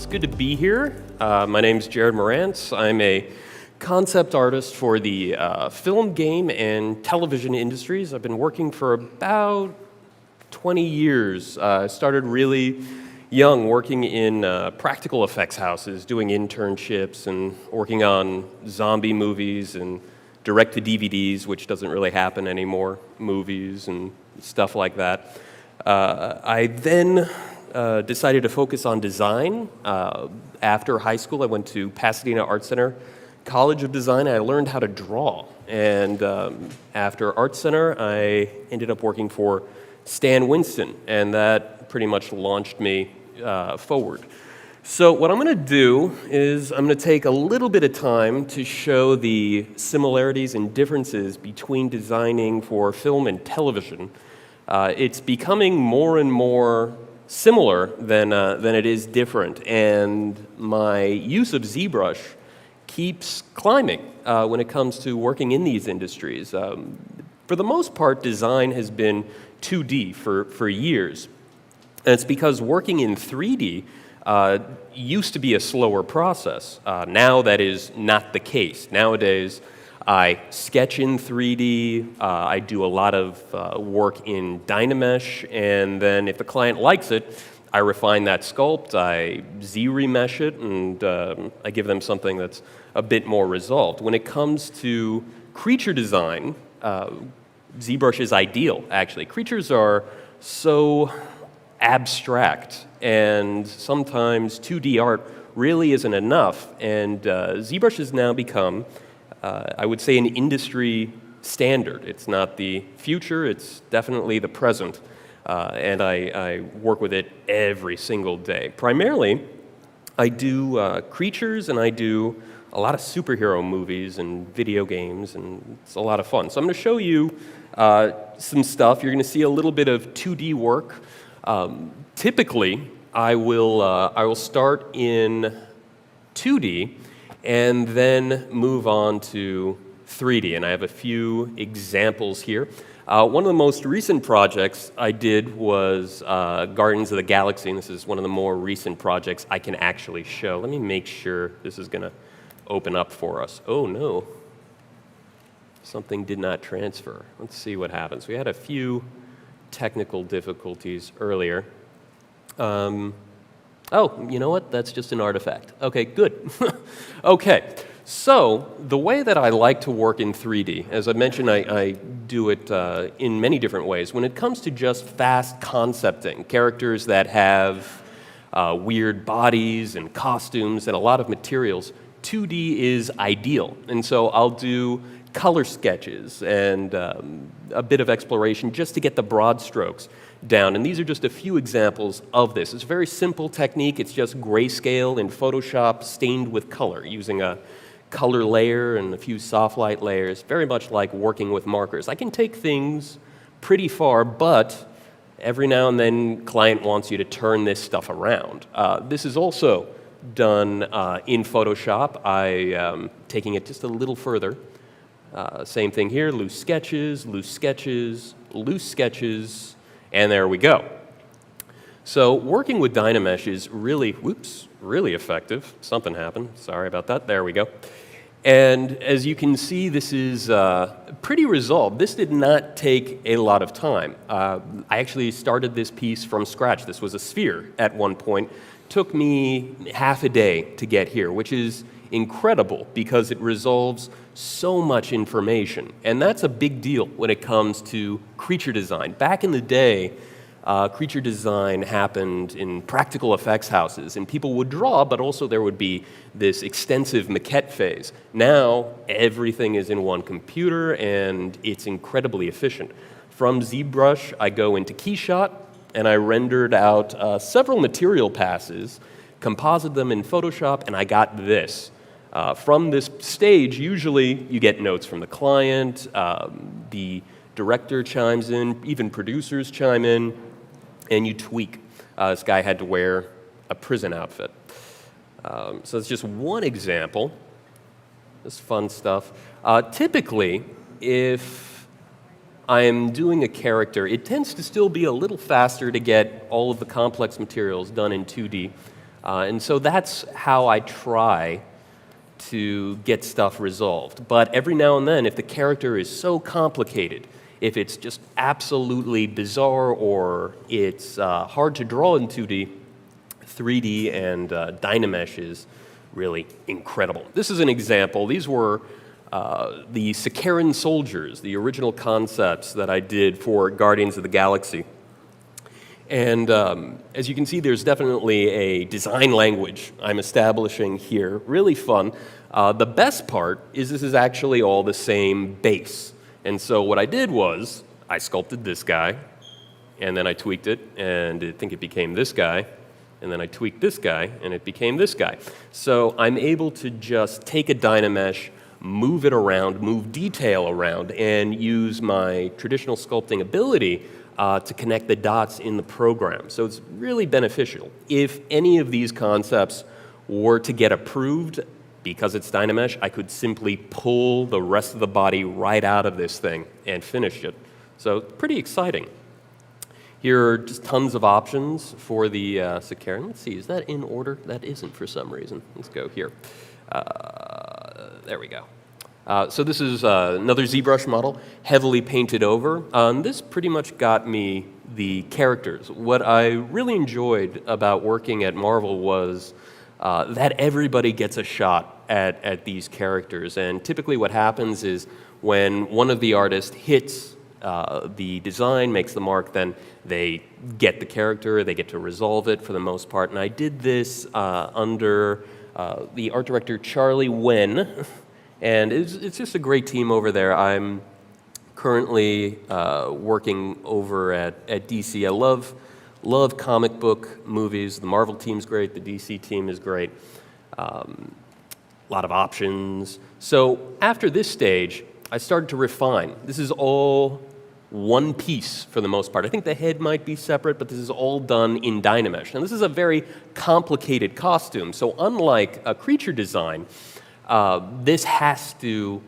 It's good to be here. My name's Jared Morantz. I'm a concept artist for the film, game, and television industries. I've been working for about 20 years. I started really young, working in practical effects houses, doing internships and working on zombie movies and direct-to-DVDs, which doesn't really happen anymore, movies and stuff like that. I then decided to focus on design. After high school, I went to Pasadena Art Center College of Design. I learned how to draw. And after Art Center, I ended up working for Stan Winston, and that pretty much launched me forward. So what I'm going to do is I'm going to take a little bit of time to show the similarities and differences between designing for film and television. It's becoming more and more similar than it is different, and my use of ZBrush keeps climbing when it comes to working in these industries. For the most part, design has been 2D for years, and it's because working in 3D used to be a slower process. Now that is not the case. Nowadays, I sketch in 3D, I do a lot of work in Dynamesh, and then if the client likes it, I refine that sculpt, I Z-remesh it, and I give them something that's a bit more resolved. When it comes to creature design, ZBrush is ideal, actually. Creatures are so abstract, and sometimes 2D art really isn't enough, and ZBrush has now become I would say an industry standard. It's not the future, it's definitely the present. And I work with it every single day. Primarily, I do creatures and I do a lot of superhero movies and video games, and it's a lot of fun. So I'm going to show you some stuff. You're going to see a little bit of 2D work. Typically, I will start in 2D and then move on to 3D. And I have a few examples here. One of the most recent projects I did was Guardians of the Galaxy, and this is one of the more recent projects I can actually show. Let me make sure this is going to open up for us. Oh, no. Something did not transfer. Let's see what happens. We had a few technical difficulties earlier. Oh, you know what? That's just an artifact. Okay, good. Okay, so the way that I like to work in 3D, as I mentioned, I do it in many different ways. When it comes to just fast concepting, characters that have weird bodies and costumes and a lot of materials, 2D is ideal. And so I'll do color sketches and a bit of exploration just to get the broad strokes down. And these are just a few examples of this. It's a very simple technique. It's just grayscale in Photoshop stained with color, using a color layer and a few soft light layers, very much like working with markers. I can take things pretty far, but every now and then client wants you to turn this stuff around. This is also done in Photoshop. I'm taking it just a little further. Same thing here, loose sketches, loose sketches, loose sketches, and there we go. So working with Dynamesh is really, really effective. Something happened. Sorry about that. There we go. And as you can see, this is pretty resolved. This did not take a lot of time. I actually started this piece from scratch. This was a sphere at one point. Took me half a day to get here, which is incredible because it resolves so much information. And that's a big deal when it comes to creature design. Back in the day, creature design happened in practical effects houses, and people would draw, but also there would be this extensive maquette phase. Now, everything is in one computer, and it's incredibly efficient. From ZBrush, I go into KeyShot, and I rendered out several material passes, composite them in Photoshop, and I got this. From this stage, usually you get notes from the client, the director chimes in, even producers chime in, and you tweak. This guy had to wear a prison outfit. So it's just one example. This fun stuff. Typically, if I am doing a character, it tends to still be a little faster to get all of the complex materials done in 2D. And so that's how I try to get stuff resolved. But every now and then, if the character is so complicated, if it's just absolutely bizarre or it's hard to draw in 2D, 3D and Dynamesh is really incredible. This is an example. These were the Sakaran soldiers, the original concepts that I did for Guardians of the Galaxy. And as you can see, there's definitely a design language I'm establishing here. Really fun. The best part is this is actually all the same base. And so what I did was I sculpted this guy, and then I tweaked it, and I think it became this guy. And then I tweaked this guy, and it became this guy. So I'm able to just take a Dynamesh, move it around, move detail around, and use my traditional sculpting ability to connect the dots in the program. So it's really beneficial. If any of these concepts were to get approved, because it's Dynamesh, I could simply pull the rest of the body right out of this thing and finish it. So pretty exciting. Here are just tons of options for the Sakaran. Let's see, is that in order? That isn't for some reason. Let's go here. There we go. So this is another ZBrush model, heavily painted over. This pretty much got me the characters. What I really enjoyed about working at Marvel was that everybody gets a shot at these characters. And typically what happens is when one of the artists hits the design, makes the mark, then they get the character, they get to resolve it for the most part. And I did this under the art director Charlie Wen, and it's just a great team over there. I'm currently working over at DC. I love comic book movies. The Marvel team's great, the DC team is great. A lot of options. So after this stage, I started to refine. This is all one piece for the most part. I think the head might be separate, but this is all done in Dynamesh. And this is a very complicated costume. So unlike a creature design, this has to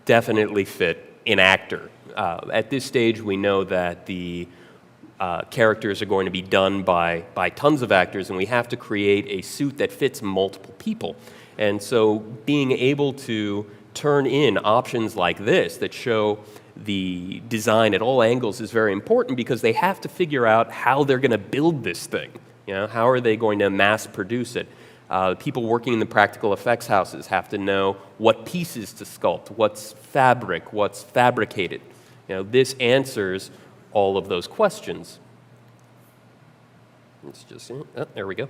definitely fit an actor. At this stage, we know that the characters are going to be done by tons of actors, and we have to create a suit that fits multiple people. And so being able to turn in options like this that show the design at all angles is very important, because they have to figure out how they're going to build this thing. You know, how are they going to mass produce it? People working in the practical effects houses have to know what pieces to sculpt, what's fabric, what's fabricated. You know, this answers all of those questions. Let's just, there we go.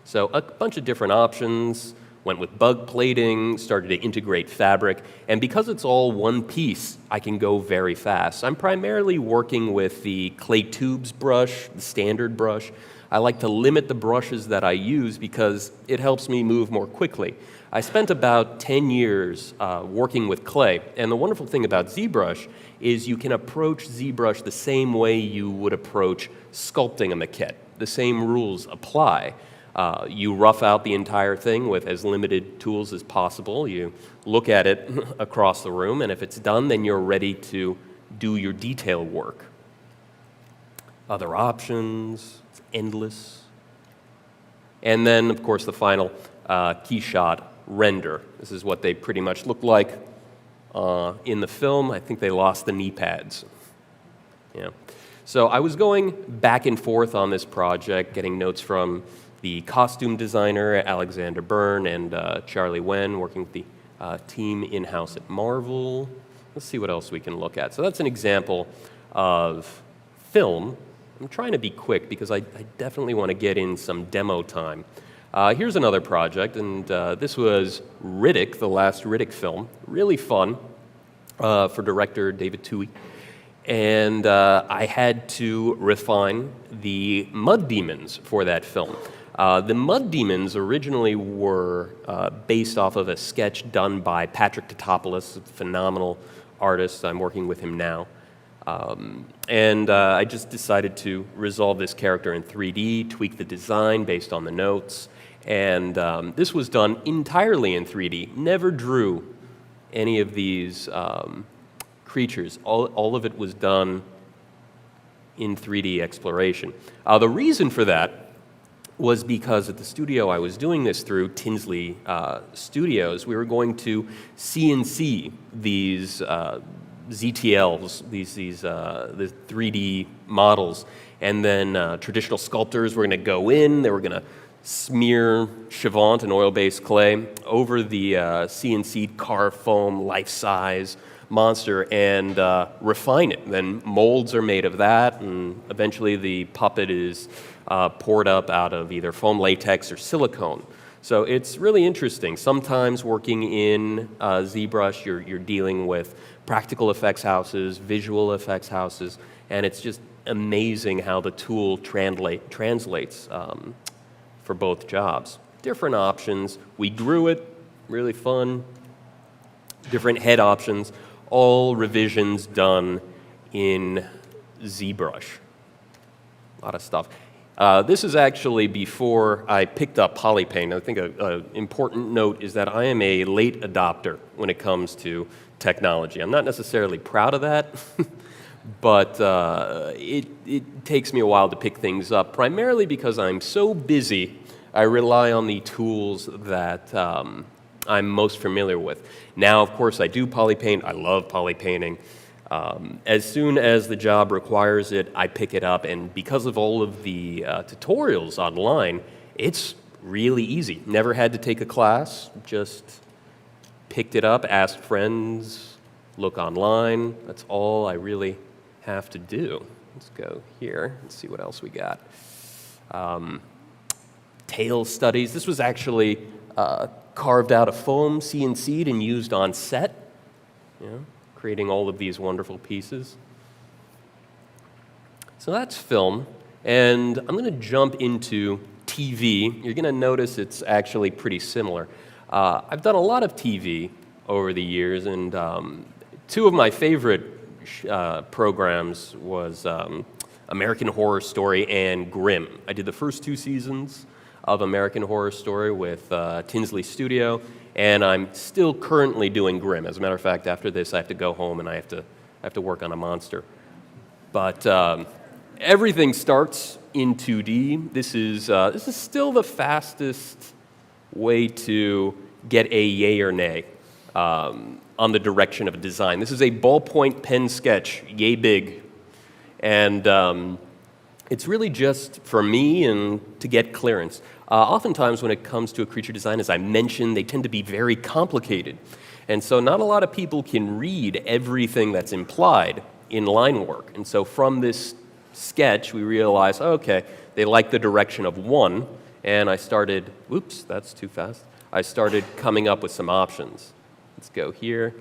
So a bunch of different options. Went with bug plating, started to integrate fabric, and because it's all one piece, I can go very fast. I'm primarily working with the clay tubes brush, the standard brush. I like to limit the brushes that I use because it helps me move more quickly. I spent about 10 years working with clay, and the wonderful thing about ZBrush is you can approach ZBrush the same way you would approach sculpting a maquette. The same rules apply. You rough out the entire thing with as limited tools as possible. You look at it across the room, and if it's done, then you're ready to do your detail work. Other options, it's endless. And then, of course, the final key shot, render. This is what they pretty much look like in the film. I think they lost the knee pads. Yeah. So I was going back and forth on this project, getting notes from the costume designer, Alexander Byrne, and Charlie Wen, working with the team in-house at Marvel. Let's see what else we can look at. So that's an example of film. I'm trying to be quick because I definitely want to get in some demo time. Here's another project, and this was Riddick, the last Riddick film. Really fun for director David Twohy. And I had to refine the mud demons for that film. The mud demons originally were based off of a sketch done by Patrick Tatopoulos, a phenomenal artist. I'm working with him now. And I just decided to resolve this character in 3D, tweak the design based on the notes. And this was done entirely in 3D. Never drew any of these creatures. All of it was done in 3D exploration. The reason for that was because at the studio I was doing this through, Tinsley Studios, we were going to CNC these ZTLs, these the 3D models, and then traditional sculptors were going to go in, they were going to smear Chavant, an oil-based clay, over the CNC car foam life-size monster and refine it. Then molds are made of that, and eventually the puppet is poured up out of either foam latex or silicone. So it's really interesting. Sometimes working in ZBrush, you're dealing with practical effects houses, visual effects houses, and it's just amazing how the tool translates for both jobs. Different options. We grew it, really fun. Different head options, all revisions done in ZBrush. A lot of stuff. This is actually before I picked up Polypaint. I think an important note is that I am a late adopter when it comes to technology. I'm not necessarily proud of that, but it takes me a while to pick things up, primarily because I'm so busy, I rely on the tools that I'm most familiar with. Now, of course, I do Polypaint. I love polypainting. As soon as the job requires it, I pick it up, and because of all of the tutorials online, it's really easy. Never had to take a class, just picked it up, asked friends, look online. That's all I really have to do. Let's go here and see what else we got. Tail studies. This was actually carved out of foam, CNC'd, and used on set. Creating all of these wonderful pieces. So that's film, and I'm going to jump into TV. You're going to notice it's actually pretty similar. I've done a lot of TV over the years, and two of my favorite programs was American Horror Story and Grimm. I did the first 2 seasons of American Horror Story with Tinsley Studio, and I'm still currently doing Grimm. As a matter of fact, after this, I have to go home and I have to work on a monster. But everything starts in 2D. This is still the fastest way to get a yay or nay on the direction of a design. This is a ballpoint pen sketch, yay big, and it's really just for me and to get clearance. Oftentimes when it comes to a creature design, as I mentioned, they tend to be very complicated. And so not a lot of people can read everything that's implied in line work. And so from this sketch, we realized, okay, they like the direction of 1, and I started, oops, that's too fast. I started coming up with some options. Let's go here.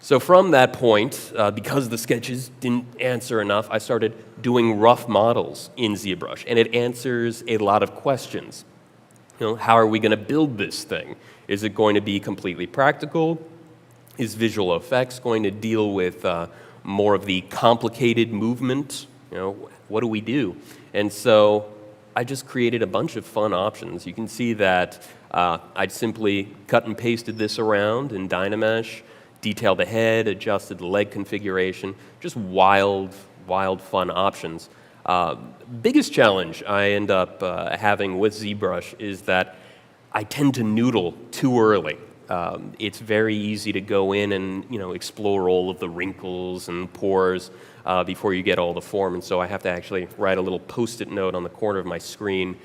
So from that point, because the sketches didn't answer enough, I started doing rough models in ZBrush, and it answers a lot of questions. How are we going to build this thing? Is it going to be completely practical? Is visual effects going to deal with more of the complicated movement? What do we do? And so I just created a bunch of fun options. You can see that I'd simply cut and pasted this around in Dynamesh, detailed the head, adjusted the leg configuration, just wild fun options. Biggest challenge I end up having with ZBrush is that I tend to noodle too early. It's very easy to go in and explore all of the wrinkles and pores before you get all the form, and so I have to actually write a little post-it note on the corner of my screen,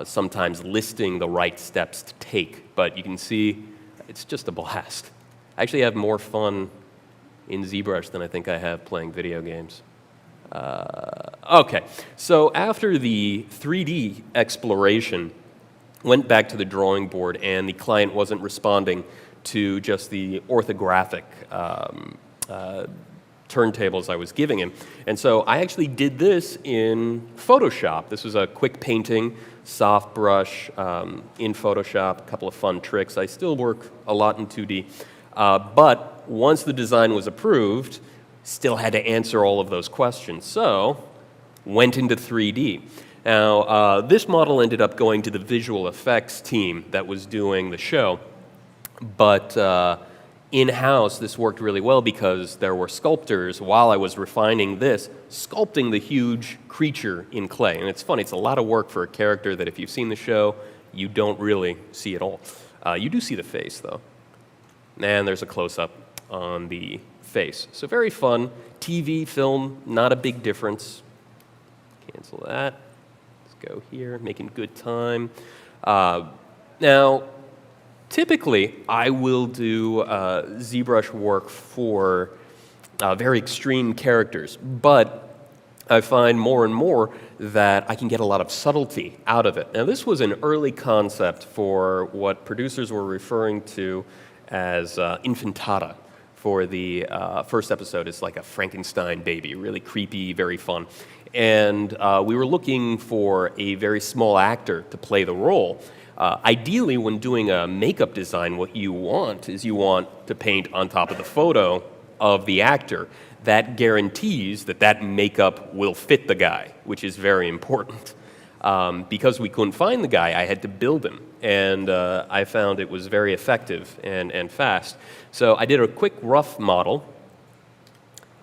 sometimes listing the right steps to take. But you can see it's just a blast. I actually have more fun in ZBrush than I think I have playing video games. Okay, so after the 3D exploration, went back to the drawing board, and the client wasn't responding to just the orthographic turntables I was giving him. And so I actually did this in Photoshop. This was a quick painting, soft brush in Photoshop, a couple of fun tricks. I still work a lot in 2D. But once the design was approved, still had to answer all of those questions. So went into 3D. Now, this model ended up going to the visual effects team that was doing the show, but in-house, this worked really well because there were sculptors, while I was refining this, sculpting the huge creature in clay. And it's funny, it's a lot of work for a character that if you've seen the show, you don't really see at all. You do see the face, though. And there's a close-up on the face. So very fun. TV, film, not a big difference. Cancel that. Let's go here, making good time. Now, typically, I will do ZBrush work for very extreme characters, but I find more and more that I can get a lot of subtlety out of it. Now, this was an early concept for what producers were referring to as infantata. For the first episode, it's like a Frankenstein baby, really creepy, very fun. And we were looking for a very small actor to play the role. Ideally, when doing a makeup design, what you want is you want to paint on top of the photo of the actor. That guarantees that that makeup will fit the guy, which is very important. Because we couldn't find the guy, I had to build him. And I found it was very effective and fast. So I did a quick rough model,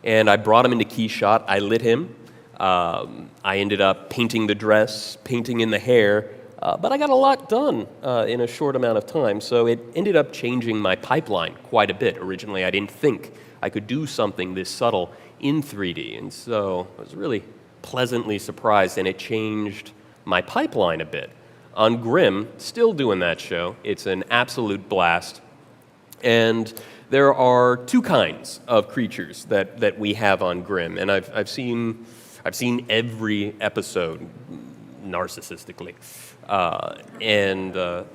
and I brought him into KeyShot. I lit him. I ended up painting the dress, painting in the hair, but I got a lot done in a short amount of time. So it ended up changing my pipeline quite a bit. Originally, I didn't think I could do something this subtle in 3D. And so I was really pleasantly surprised, and it changed my pipeline a bit. On Grimm, still doing that show. It's an absolute blast. And there are two kinds of creatures that we have on Grimm, and I've seen every episode narcissistically,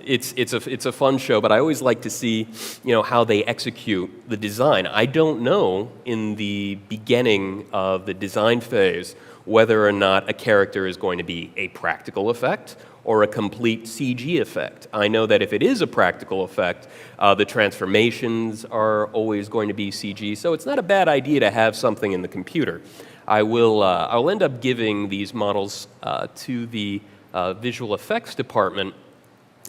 it's a fun show. But I always like to see how they execute the design. I don't know in the beginning of the design phase whether or not a character is going to be a practical effect or a complete CG effect. I know that if it is a practical effect, the transformations are always going to be CG, so it's not a bad idea to have something in the computer. I'll end up giving these models to the visual effects department,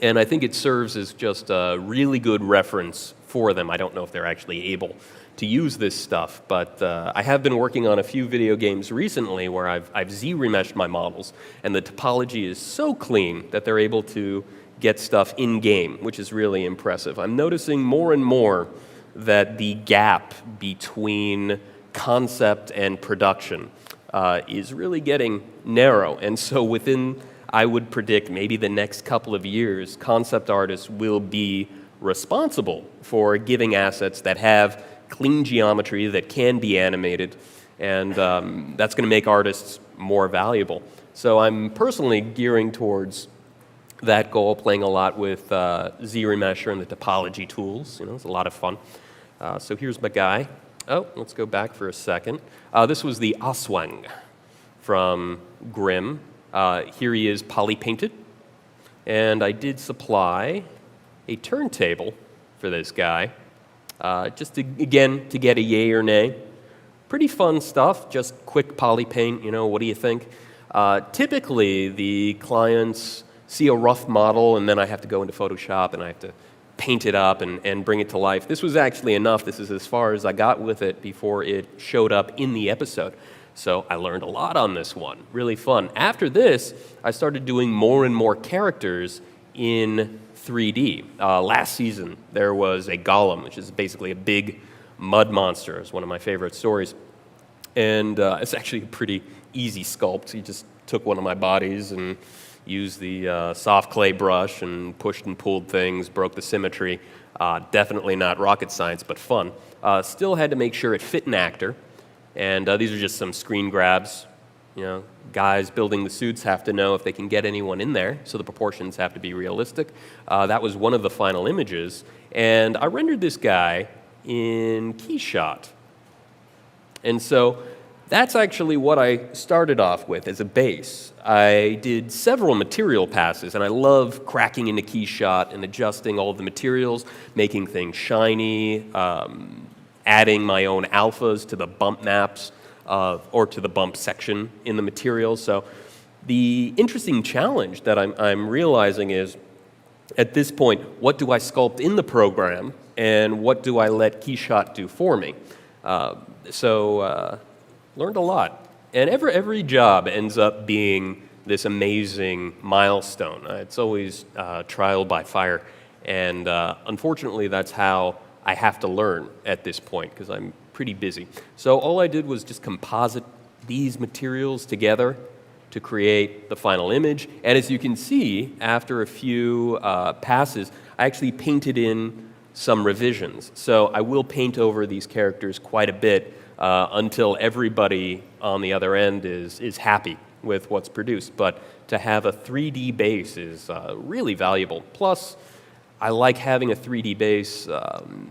and I think it serves as just a really good reference for them. I don't know if they're actually able to use this stuff, but I have been working on a few video games recently where I've Z-remeshed my models, and the topology is so clean that they're able to get stuff in-game, which is really impressive. I'm noticing more and more that the gap between concept and production is really getting narrow, and so within, I would predict, maybe the next couple of years, concept artists will be responsible for giving assets that have clean geometry that can be animated, and that's going to make artists more valuable. So I'm personally gearing towards that goal, playing a lot with Z-Remesher and the topology tools. It's a lot of fun. So here's my guy. Oh, let's go back for a second. This was the Aswang from Grimm. Here he is poly-painted, and I did supply a turntable for this guy. Just to get a yay or nay. Pretty fun stuff, just quick poly paint, what do you think? Typically, the clients see a rough model, and then I have to go into Photoshop, and I have to paint it up and bring it to life. This was actually enough. This is as far as I got with it before it showed up in the episode. So I learned a lot on this one. Really fun. After this, I started doing more and more characters in 3D. Last season, there was a golem, which is basically a big mud monster. It's one of my favorite stories. And it's actually a pretty easy sculpt. He just took one of my bodies and used the soft clay brush and pushed and pulled things, broke the symmetry. Definitely not rocket science, but fun. Still had to make sure it fit an actor. And these are just some screen grabs. Guys building the suits have to know if they can get anyone in there, so the proportions have to be realistic. That was one of the final images, and I rendered this guy in KeyShot. And so that's actually what I started off with as a base. I did several material passes, and I love cracking into KeyShot and adjusting all of the materials, making things shiny, adding my own alphas to the bump maps, or to the bump section in the material. So the interesting challenge that I'm realizing is, at this point, what do I sculpt in the program and what do I let Keyshot do for me? Learned a lot. And every job ends up being this amazing milestone. It's always trial by fire. And unfortunately, that's how I have to learn at this point, because I'm pretty busy. So all I did was just composite these materials together to create the final image. And as you can see, after a few passes, I actually painted in some revisions. So I will paint over these characters quite a bit until everybody on the other end is happy with what's produced. But to have a 3D base is really valuable. Plus, I like having a 3D base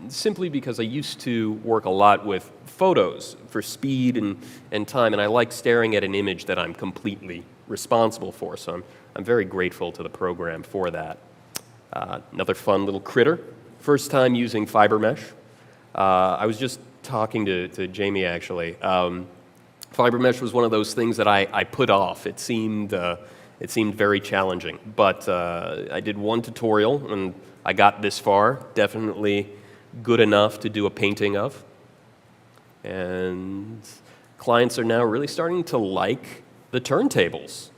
simply because I used to work a lot with photos for speed and time, and I like staring at an image that I'm completely responsible for. So I'm very grateful to the program for that. Another fun little critter. First time using fiber mesh. I was just talking to Jamie, actually. Fiber mesh was one of those things that I put off. It seemed very challenging, but I did one tutorial and I got this far. Definitely good enough to do a painting of. And clients are now really starting to like the turntables.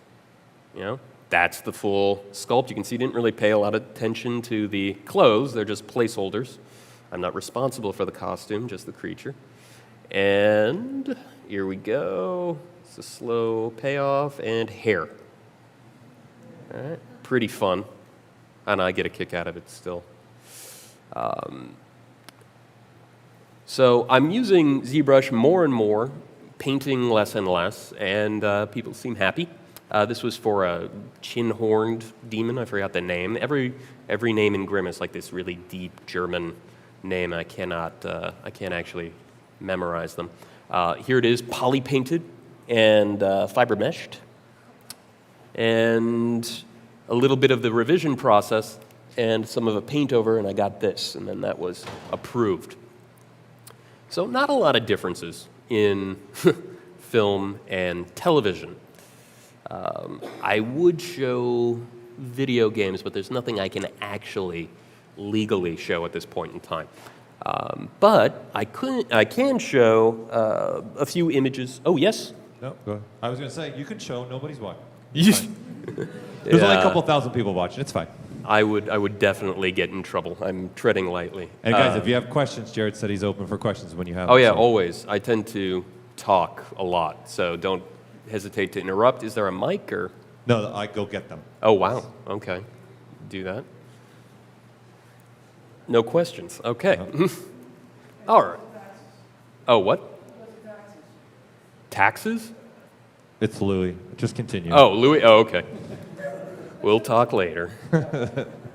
You know, that's the full sculpt. You can see, didn't really pay a lot of attention to the clothes. They're just placeholders. I'm not responsible for the costume, just the creature. And here we go. It's a slow payoff and hair. All right, pretty fun. And I get a kick out of it still. So I'm using ZBrush more and more, painting less and less, and people seem happy. This was for a chin-horned demon. I forgot the name. Every name in Grimm is like this really deep German name. I can't actually memorize them. Here it is, poly-painted and fiber-meshed. And a little bit of the revision process and some of a paint over, and I got this, and then that was approved. So not a lot of differences in film and television. I would show video games, but there's nothing I can actually legally show at this point in time. But I can show a few images. Oh, yes? No, go ahead. I was going to say, you can show, nobody's watching. There's only a couple thousand people watching. It's fine. I would definitely get in trouble. I'm treading lightly. And guys, if you have questions, Jared said he's open for questions when you have them. Oh, yeah, so. always. I tend to talk a lot, so don't hesitate to interrupt. Is there a mic or? No, I go get them. Oh, wow. Okay. Do that. No questions. Okay. All right. Oh, what? Taxes? It's Louis. Just continue. Oh, Louis. Oh, okay. We'll talk later.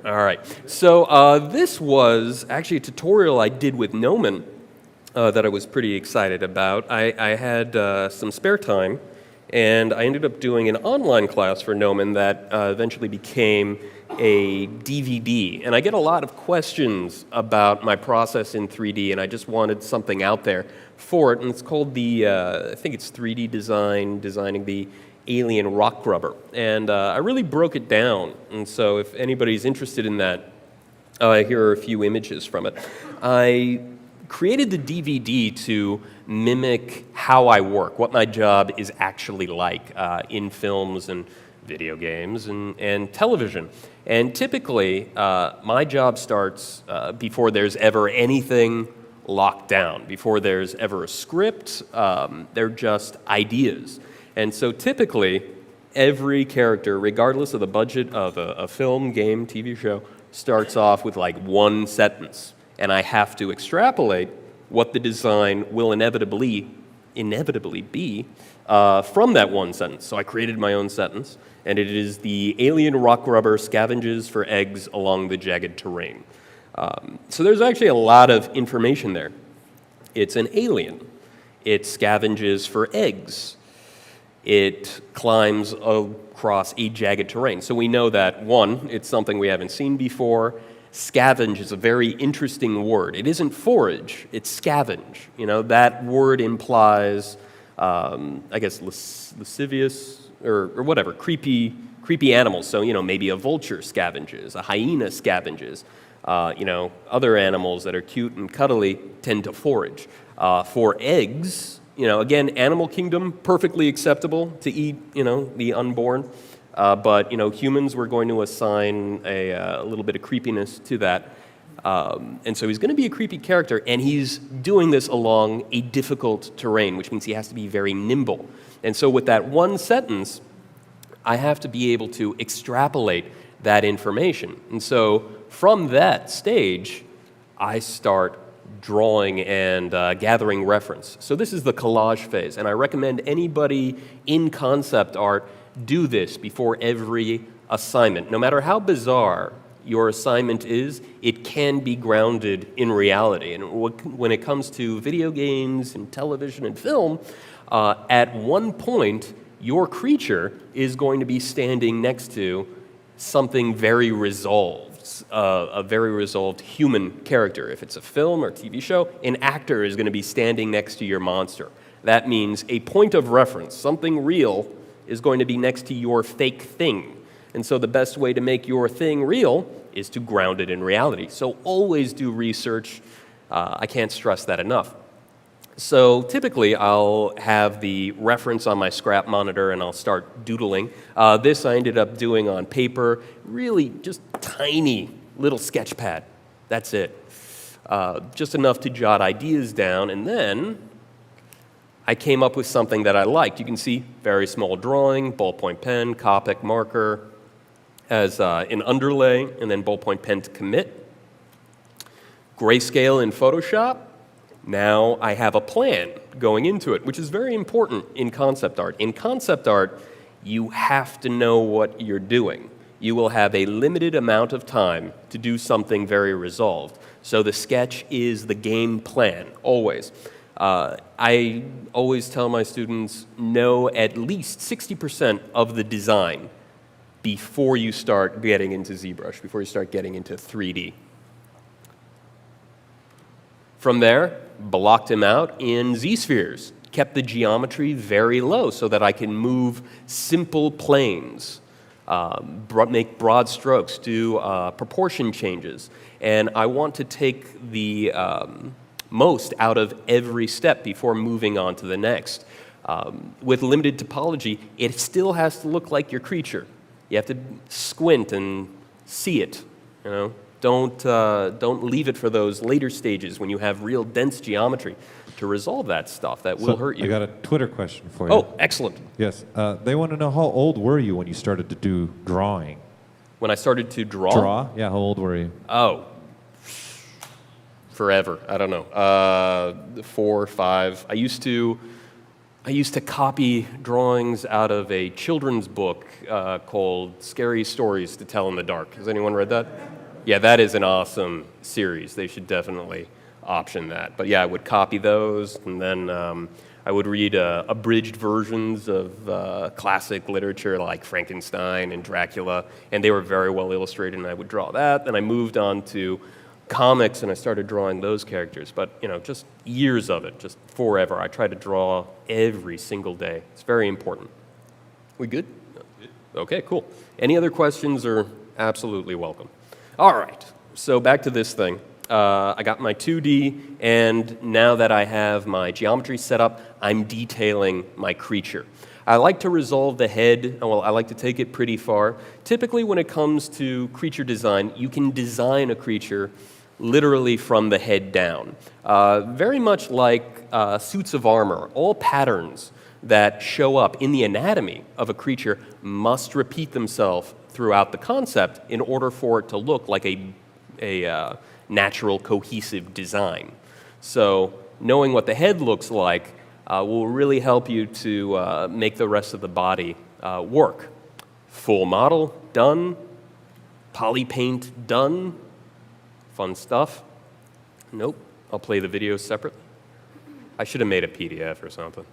All right. So this was actually a tutorial I did with Gnomon that I was pretty excited about. I had some spare time, and I ended up doing an online class for Gnomon that eventually became a DVD. And I get a lot of questions about my process in 3D, and I just wanted something out there for it. And it's called I think it's 3D designing the alien rock grubber. And I really broke it down. And so if anybody's interested in that, here are a few images from it. I created the DVD to mimic how I work, what my job is actually like in films and video games and television. And typically, my job starts before there's ever anything locked down, before there's ever a script. They're just ideas. And so typically, every character, regardless of the budget of a film, game, TV show, starts off with like one sentence. And I have to extrapolate what the design will inevitably be from that one sentence. So I created my own sentence, and it is the alien rock grubber scavenges for eggs along the jagged terrain. So there's actually a lot of information there. It's an alien. It scavenges for eggs. It climbs across a jagged terrain. So we know that, one, it's something we haven't seen before. Scavenge is a very interesting word. It isn't forage, it's scavenge. You know, that word implies, I guess, lascivious or whatever, creepy animals. So, you know, maybe a vulture scavenges, a hyena scavenges. Other animals that are cute and cuddly tend to forage. For eggs, again, animal kingdom, perfectly acceptable to eat, the unborn. But humans, we're going to assign a little bit of creepiness to that. And so he's going to be a creepy character, and he's doing this along a difficult terrain, which means he has to be very nimble. And so with that one sentence, I have to be able to extrapolate that information. And so from that stage, I start drawing and gathering reference. So this is the collage phase, and I recommend anybody in concept art do this before every assignment. No matter how bizarre your assignment is, it can be grounded in reality. And when it comes to video games and television and film, at one point, your creature is going to be standing next to something very resolved, a very resolved human character. If it's a film or TV show, an actor is going to be standing next to your monster. That means a point of reference, something real, is going to be next to your fake thing. And so the best way to make your thing real is to ground it in reality. So always do research. I can't stress that enough. So typically, I'll have the reference on my scrap monitor and I'll start doodling. This I ended up doing on paper, really just tiny little sketch pad. That's it. Just enough to jot ideas down, and then I came up with something that I liked. You can see very small drawing, ballpoint pen, Copic marker as an underlay, and then ballpoint pen to commit. Grayscale in Photoshop. Now I have a plan going into it, which is very important in concept art. In concept art, you have to know what you're doing. You will have a limited amount of time to do something very resolved. So the sketch is the game plan, always. I always tell my students, know at least 60% of the design before you start getting into ZBrush, before you start getting into 3D. From there, blocked him out in Z-spheres, kept the geometry very low so that I can move simple planes, make broad strokes, do proportion changes. And I want to take the most out of every step before moving on to the next. With limited topology, it still has to look like your creature. You have to squint and see it, Don't leave it for those later stages when you have real dense geometry to resolve that stuff. That will hurt you. I got a Twitter question for you. Oh, excellent. Yes. They want to know, how old were you when you started to do drawing? When I started to draw? Draw? Yeah, how old were you? Oh, forever. I don't know. 4 or 5. I used to copy drawings out of a children's book called Scary Stories to Tell in the Dark. Has anyone read that? Yeah, that is an awesome series. They should definitely option that. But yeah, I would copy those, and then I would read abridged versions of classic literature like Frankenstein and Dracula, and they were very well illustrated, and I would draw that. Then I moved on to comics, and I started drawing those characters. But, just years of it, just forever. I try to draw every single day. It's very important. We good? Okay, cool. Any other questions are absolutely welcome. All right, so back to this thing. I got my 2D, and now that I have my geometry set up, I'm detailing my creature. I like to resolve the head. Well, I like to take it pretty far. Typically, when it comes to creature design, you can design a creature literally from the head down. Very much like suits of armor, all patterns that show up in the anatomy of a creature must repeat themselves throughout the concept in order for it to look like a natural, cohesive design. So knowing what the head looks like will really help you to make the rest of the body work. Full model, done. Poly paint, done. Fun stuff. Nope, I'll play the video separately. I should have made a PDF or something.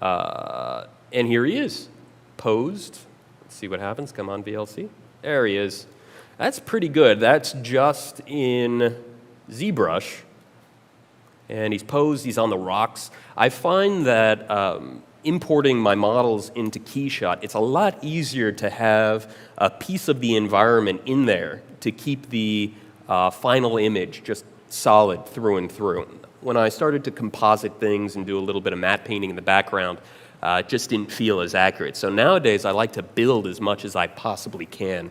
And here he is, posed. Let's see what happens. Come on, VLC. There he is. That's pretty good. That's just in ZBrush. And he's posed. He's on the rocks. I find that importing my models into KeyShot, it's a lot easier to have a piece of the environment in there to keep the final image, just solid through and through. When I started to composite things and do a little bit of matte painting in the background, it just didn't feel as accurate. So nowadays, I like to build as much as I possibly can,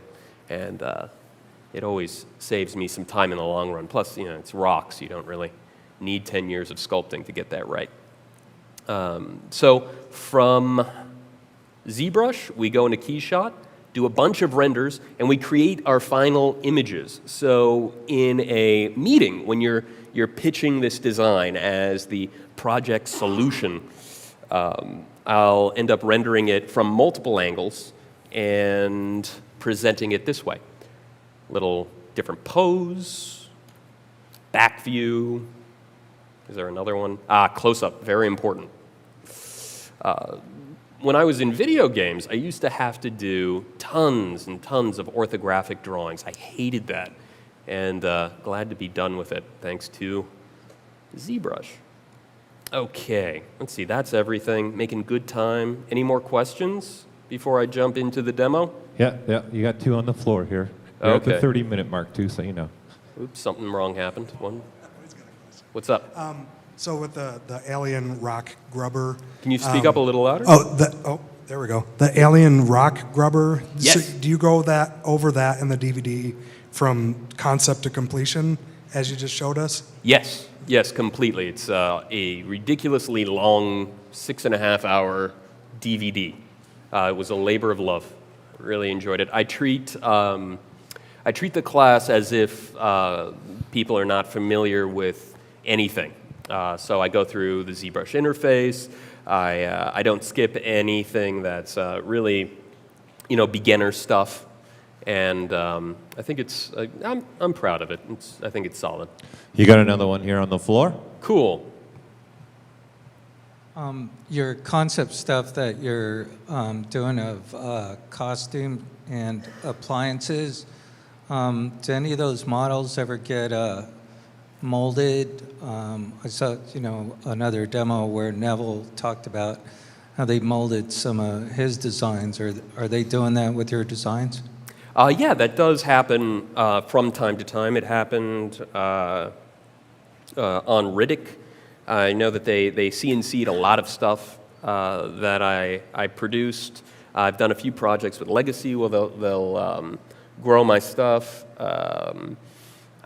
and it always saves me some time in the long run. Plus, it's rocks. You don't really need 10 years of sculpting to get that right. So from ZBrush, we go into KeyShot, do a bunch of renders, and we create our final images. So in a meeting, when you're pitching this design as the project solution, I'll end up rendering it from multiple angles and presenting it this way. Little different pose, back view. Is there another one? Close-up, very important. When I was in video games, I used to have to do tons and tons of orthographic drawings. I hated that, and glad to be done with it, thanks to ZBrush. Okay, let's see, that's everything. Making good time. Any more questions before I jump into the demo? Yeah, you got 2 on the floor here. We're at the 30-minute mark, too, so you know. Oops, something wrong happened. One. What's up? So with the alien rock grubber. Can you speak up a little louder? There we go. The alien rock grubber. Yes. So do you go over that in the DVD from concept to completion, as you just showed us? Yes, completely. It's a ridiculously long 6.5-hour DVD. It was a labor of love. Really enjoyed it. I treat the class as if people are not familiar with anything. So I go through the ZBrush interface. I don't skip anything that's really, beginner stuff. And I think it's, I'm proud of it. I think it's solid. You got another one here on the floor? Cool. Your concept stuff that you're doing of costume and appliances, do any of those models ever get molded? I saw, another demo where Neville talked about how they molded some of his designs. Are they doing that with your designs? Yeah, that does happen from time to time. It happened on Riddick. I know that they CNC'd a lot of stuff that I produced. I've done a few projects with Legacy where they'll grow my stuff.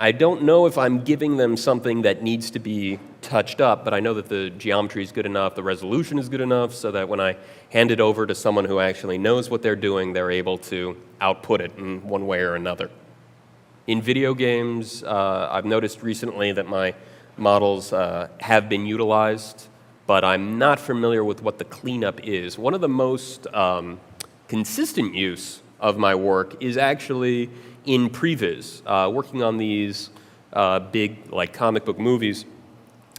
I don't know if I'm giving them something that needs to be touched up, but I know that the geometry is good enough, the resolution is good enough, so that when I hand it over to someone who actually knows what they're doing, they're able to output it in one way or another. In video games, I've noticed recently that my models have been utilized, but I'm not familiar with what the cleanup is. One of the most consistent use of my work is actually in previs, working on these big, like, comic book movies.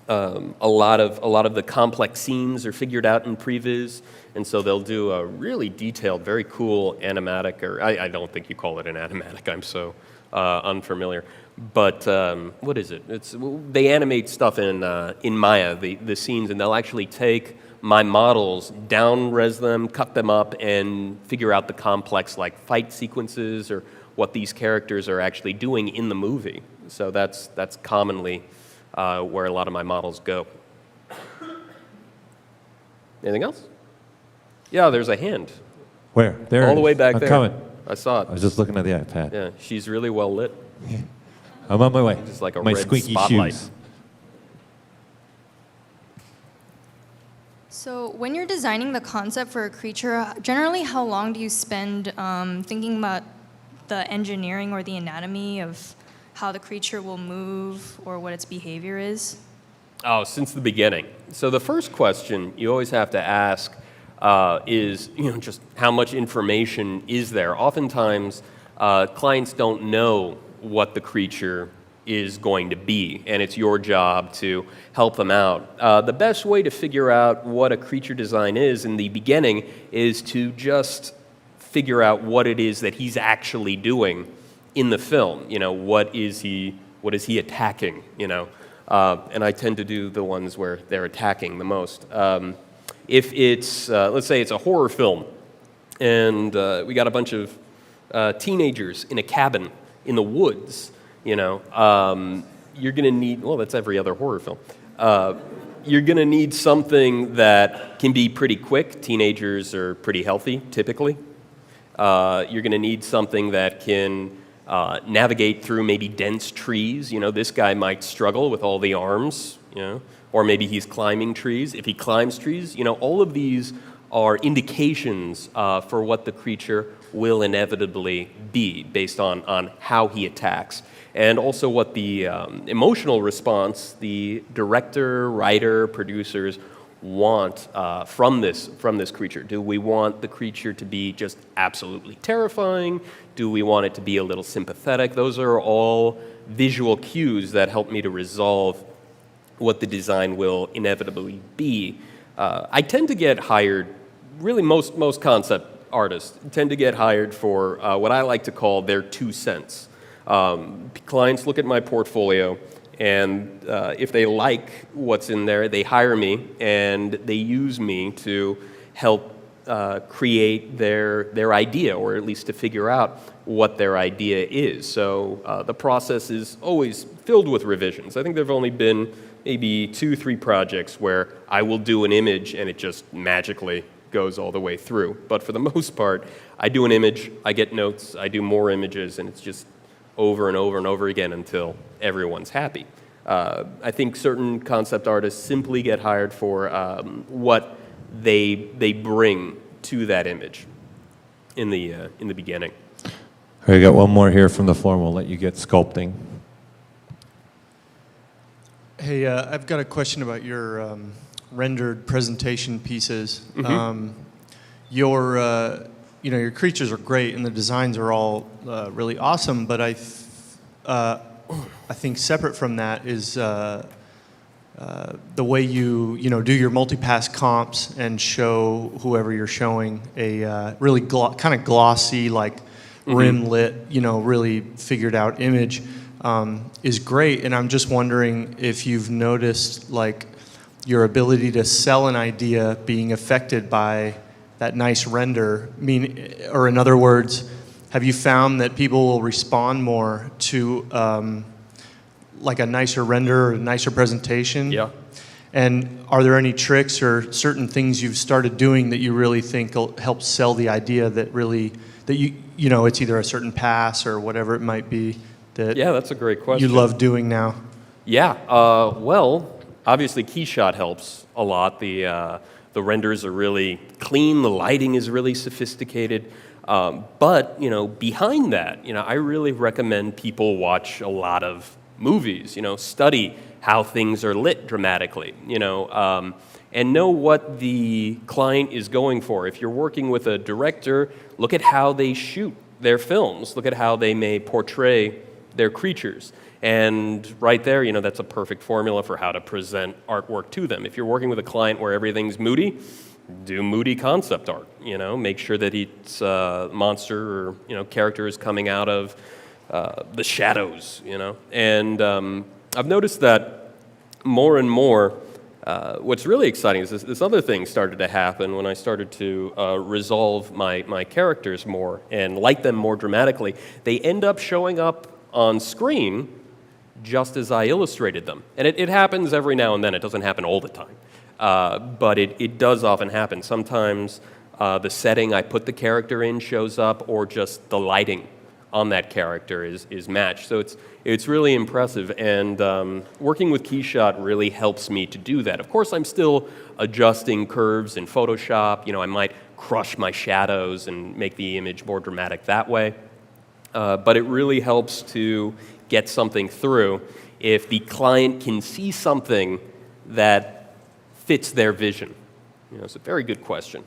A lot of the complex scenes are figured out in previs, and so they'll do a really detailed, very cool animatic, or I don't think you call it an animatic, I'm so unfamiliar. But what is it? They animate stuff in Maya, the scenes, and they'll actually take my models, down-res them, cut them up, and figure out the complex, like, fight sequences or what these characters are actually doing in the movie. So that's commonly where a lot of my models go. Anything else? Yeah, there's a hand. Where? There. All the way back I'm there. coming. I saw it. I was just looking at the iPad. Yeah, she's really well lit. I'm on my way. Just like a my red squeaky spotlight. shoes. So when you're designing the concept for a creature, generally how long do you spend thinking about the engineering or the anatomy of how the creature will move or what its behavior is? Oh, since the beginning. So the first question you always have to ask is, just how much information is there? Oftentimes, clients don't know what the creature is going to be, and it's your job to help them out. The best way to figure out what a creature design is in the beginning is to just figure out what it is that he's actually doing in the film. What is he attacking? And I tend to do the ones where they're attacking the most. If it's, let's say it's a horror film, and we got a bunch of teenagers in a cabin in the woods, You're going to need, well, that's every other horror film. You're going to need something that can be pretty quick. Teenagers are pretty healthy, typically. You're going to need something that can navigate through maybe dense trees. This guy might struggle with all the arms, or maybe he's climbing trees. If he climbs trees, all of these are indications for what the creature will inevitably be based on how he attacks. And also what the emotional response the director, writer, producers want from this creature. Do we want the creature to be just absolutely terrifying? Do we want it to be a little sympathetic? Those are all visual cues that help me to resolve what the design will inevitably be. I tend to get hired, really most concept artists tend to get hired for what I like to call their 2 cents. Clients look at my portfolio, and if they like what's in there, they hire me, and they use me to help create their idea, or at least to figure out what their idea is. So the process is always filled with revisions. I think there have only been maybe 2-3 projects where I will do an image and it just magically goes all the way through. But for the most part, I do an image, I get notes, I do more images, and it's just over and over and over again until everyone's happy. I think certain concept artists simply get hired for what they bring to that image in the beginning. All right, we got one more here from the floor, and we'll let you get sculpting. Hey, I've got a question about your rendered presentation pieces. Mm-hmm. Your creatures are great, and the designs are all really awesome. But I think separate from that is the way you do your multi-pass comps and show whoever you're showing a really kind of glossy, like rim lit, really figured out image is great. And I'm just wondering if you've noticed like your ability to sell an idea being affected by that nice render. Or in other words, have you found that people will respond more to like a nicer render or a nicer presentation? Yeah. And are there any tricks or certain things you've started doing that you really think will help sell the idea that it's either a certain pass or whatever it might be that Yeah, that's a great question. you love doing now? Yeah, well, obviously Keyshot helps a lot. The renders are really clean, the lighting is really sophisticated. But behind that, I really recommend people watch a lot of movies, study how things are lit dramatically, and know what the client is going for. If you're working with a director, look at how they shoot their films. Look at how they may portray their creatures. And right there, that's a perfect formula for how to present artwork to them. If you're working with a client where everything's moody, do moody concept art. Make sure that it's monster or character is coming out of the shadows. And I've noticed that more and more. What's really exciting is this other thing started to happen when I started to resolve my characters more and light them more dramatically. They end up showing up on screen just as I illustrated them. And it happens every now and then. It doesn't happen all the time. But it does often happen. Sometimes the setting I put the character in shows up, or just the lighting on that character is matched. So it's really impressive. And working with Keyshot really helps me to do that. Of course, I'm still adjusting curves in Photoshop. I might crush my shadows and make the image more dramatic that way. But it really helps to get something through if the client can see something that fits their vision. It's a very good question.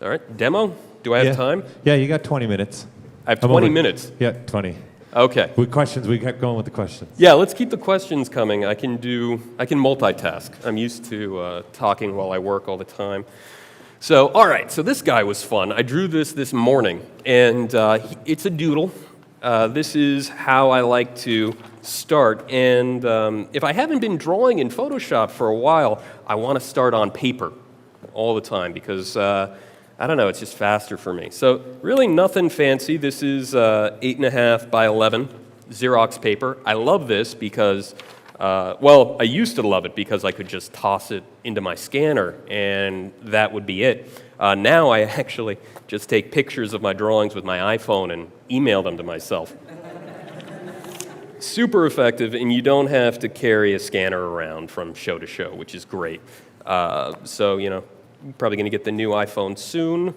All right, demo? Do I have time? Yeah, you got 20 minutes. I have 20 minutes. Yeah, 20. Okay. With questions, we kept going with the questions. Yeah, let's keep the questions coming. I can multitask. I'm used to talking while I work all the time. So, all right, so this guy was fun. I drew this morning, and it's a doodle. This is how I like to start. And if I haven't been drawing in Photoshop for a while, I want to start on paper all the time because, I don't know, it's just faster for me. So really nothing fancy. This is 8.5 by 11 Xerox paper. I love this because, well, I used to love it because I could just toss it into my scanner and that would be it. Now I actually just take pictures of my drawings with my iPhone and email them to myself. Super effective, and you don't have to carry a scanner around from show to show, which is great. So, you know, probably going to get the new iPhone soon,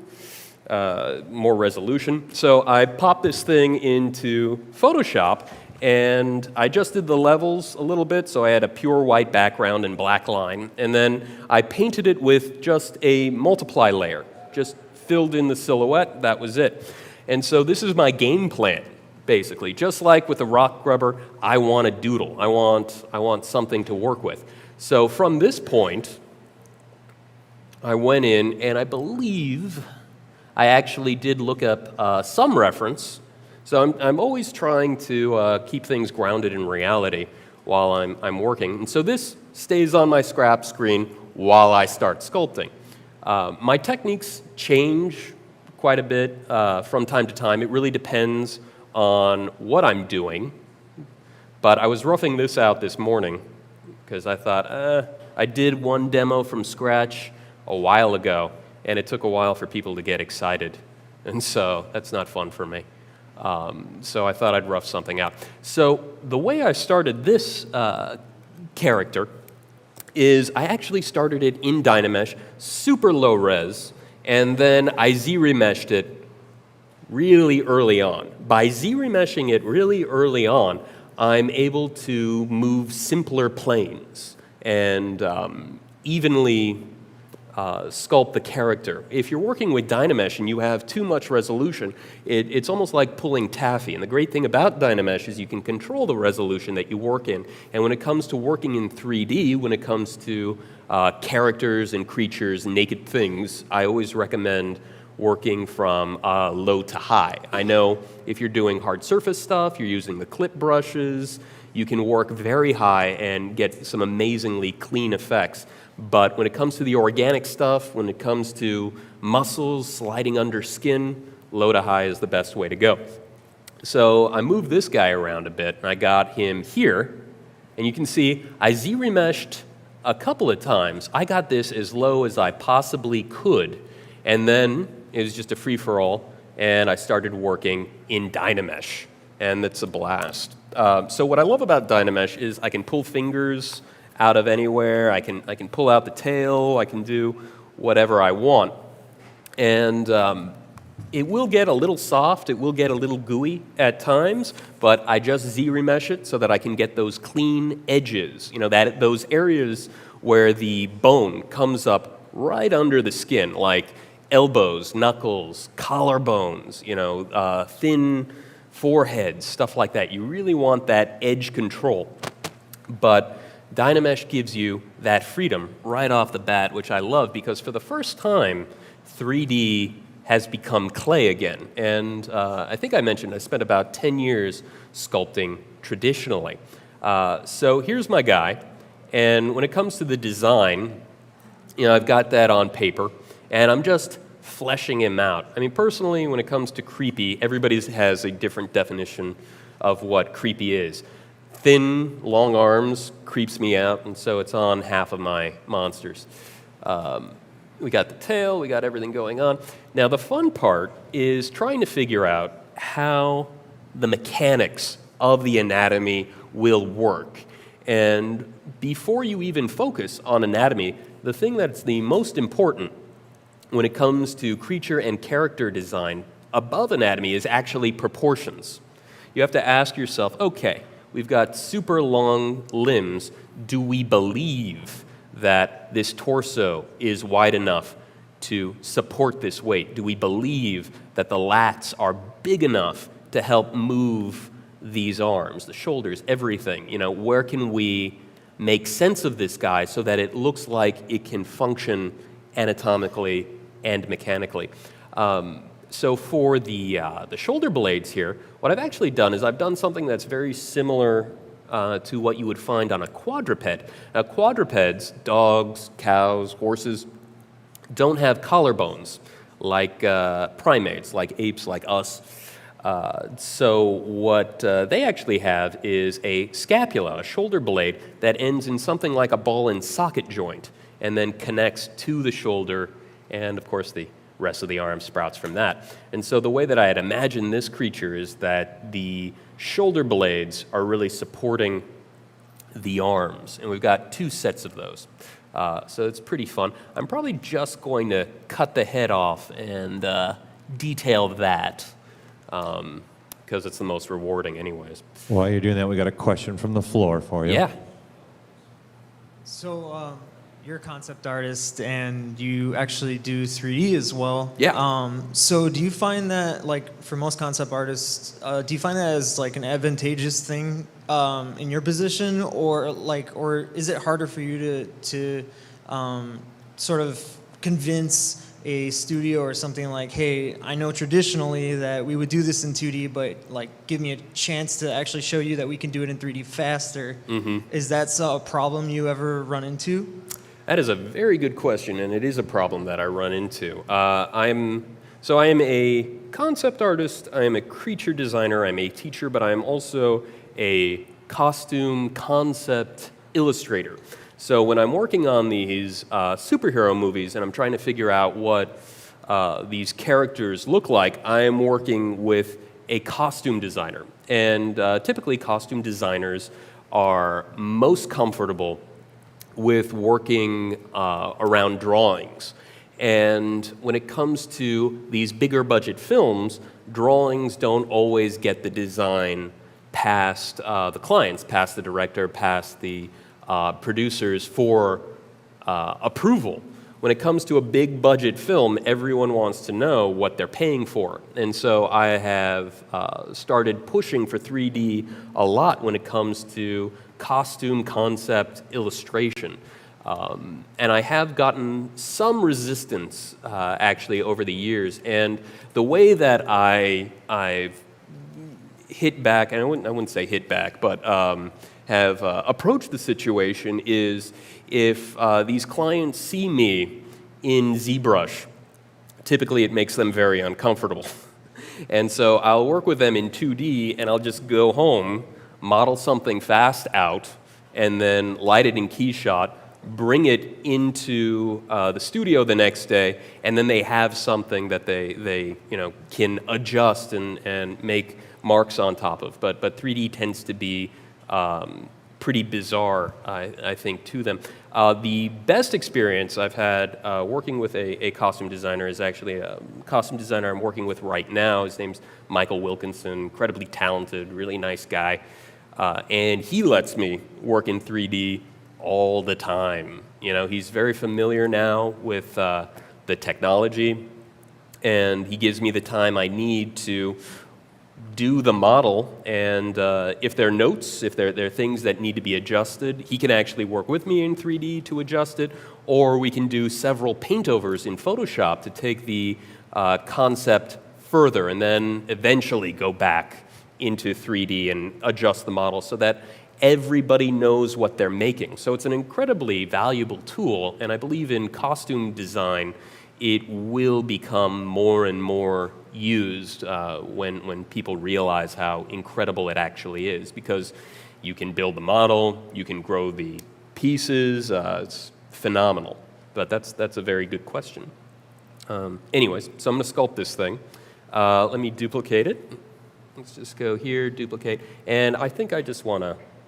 more resolution. So I popped this thing into Photoshop, and I adjusted the levels a little bit, so I had a pure white background and black line, and then I painted it with just a multiply layer, just filled in the silhouette, that was it. And so this is my game plan. Basically, just like with the rock rubber, I want a doodle. I want something to work with. So from this point, I went in and I believe I actually did look up some reference. So I'm always trying to keep things grounded in reality while I'm working. And so this stays on my scrap screen while I start sculpting. My techniques change quite a bit from time to time. It really depends on what I'm doing, but I was roughing this out this morning because I thought, I did one demo from scratch a while ago, and it took a while for people to get excited, and so that's not fun for me. So I thought I'd rough something out. So the way I started this character is I actually started it in Dynamesh, super low res, and then I Z-remeshed it really early on. By Z-remeshing it really early on, I'm able to move simpler planes and evenly sculpt the character. If you're working with Dynamesh and you have too much resolution, it's almost like pulling taffy. And the great thing about Dynamesh is you can control the resolution that you work in. And when it comes to working in 3D, when it comes to characters and creatures, naked things, I always recommend working from low to high. I know if you're doing hard surface stuff, you're using the clip brushes, you can work very high and get some amazingly clean effects. But when it comes to the organic stuff, when it comes to muscles sliding under skin, low to high is the best way to go. So I moved this guy around a bit, and I got him here. And you can see I Z-remeshed a couple of times. I got this as low as I possibly could. And then it was just a free-for-all, and I started working in Dynamesh, and it's a blast. So what I love about Dynamesh is I can pull fingers out of anywhere, I can pull out the tail, I can do whatever I want. And it will get a little soft, it will get a little gooey at times, but I just Z-remesh it so that I can get those clean edges, you know, those areas where the bone comes up right under the skin, like elbows, knuckles, collarbones, you know, thin foreheads, stuff like that. You really want that edge control. But Dynamesh gives you that freedom right off the bat, which I love because for the first time, 3D has become clay again. And I think I mentioned I spent about 10 years sculpting traditionally. So here's my guy. And when it comes to the design, you know, I've got that on paper. And I'm just fleshing him out. I mean, personally, when it comes to creepy, everybody has a different definition of what creepy is. Thin, long arms creeps me out, and so it's on half of my monsters. We got the tail, we got everything going on. Now, the fun part is trying to figure out how the mechanics of the anatomy will work. And before you even focus on anatomy, the thing that's the most important when it comes to creature and character design above anatomy is actually proportions. You have to ask yourself, okay, we've got super long limbs. Do we believe that this torso is wide enough to support this weight? Do we believe that the lats are big enough to help move these arms, the shoulders, everything? You know, where can we make sense of this guy so that it looks like it can function anatomically and mechanically? So for the shoulder blades here, what I've actually done is I've done something that's very similar to what you would find on a quadruped. Now, quadrupeds, dogs, cows, horses, don't have collarbones like primates, like apes, like us. So what they actually have is a scapula, a shoulder blade, that ends in something like a ball and socket joint and then connects to the shoulder, and of course the rest of the arm sprouts from that. And so the way that I had imagined this creature is that the shoulder blades are really supporting the arms, and we've got 2 sets of those. So it's pretty fun. I'm probably just going to cut the head off and detail that, because it's the most rewarding anyways. While you're doing that, we got a question from the floor for you. Yeah. So you're a concept artist and you actually do 3D as well. Yeah. So do you find that, like, for most concept artists, do you find that as like an advantageous thing in your position, or is it harder for you to sort of convince a studio or something like, hey, I know traditionally that we would do this in 2D, but like give me a chance to actually show you that we can do it in 3D faster? Is that a problem you ever run into? That is a very good question, and it is a problem that I run into. I am a concept artist, I am a creature designer, I'm a teacher, but I am also a costume concept illustrator. So when I'm working on these superhero movies and I'm trying to figure out what these characters look like, I am working with a costume designer. And typically costume designers are most comfortable with working around drawings. And when it comes to these bigger budget films, drawings don't always get the design past the clients, past the director, past the producers for approval. When it comes to a big budget film, everyone wants to know what they're paying for. And so I have started pushing for 3D a lot when it comes to costume concept illustration. And I have gotten some resistance actually over the years. And the way that I've hit back, and I wouldn't say hit back, but have approached the situation is if these clients see me in ZBrush, typically it makes them very uncomfortable. And so I'll work with them in 2D and I'll just go home, model something fast out, and then light it in KeyShot, bring it into the studio the next day, and then they have something that they can adjust and make marks on top of. But 3D tends to be pretty bizarre, I think, to them. The best experience I've had working with a costume designer is actually a costume designer I'm working with right now. His name's Michael Wilkinson, incredibly talented, really nice guy. And he lets me work in 3D all the time. You know, he's very familiar now with the technology, and he gives me the time I need to do the model, and if there are notes, if there are things that need to be adjusted, he can actually work with me in 3D to adjust it, or we can do several paintovers in Photoshop to take the concept further and then eventually go back into 3D and adjust the model so that everybody knows what they're making. So it's an incredibly valuable tool, and I believe in costume design it will become more and more used when people realize how incredible it actually is, because you can build the model, you can grow the pieces, it's phenomenal. But that's a very good question. Anyways, so I'm going to sculpt this thing. Let me duplicate it. Let's just go here, duplicate, and I think I just want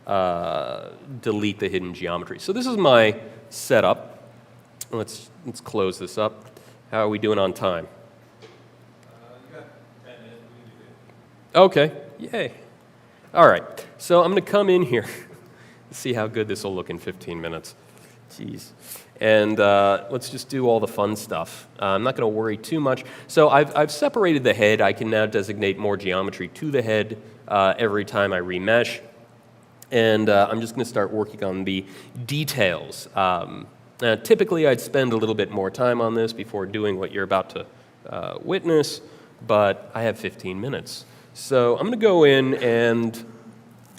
to delete the hidden geometry. So this is my setup. Let's close this up. How are we doing on time? You got 10 minutes. Okay, yay. All right, so I'm going to come in here, see how good this will look in 15 minutes. Jeez. And let's just do all the fun stuff. I'm not going to worry too much. So I've separated the head. I can now designate more geometry to the head every time I remesh. And I'm just going to start working on the details. Typically, I'd spend a little bit more time on this before doing what you're about to witness, but I have 15 minutes. So I'm going to go in, and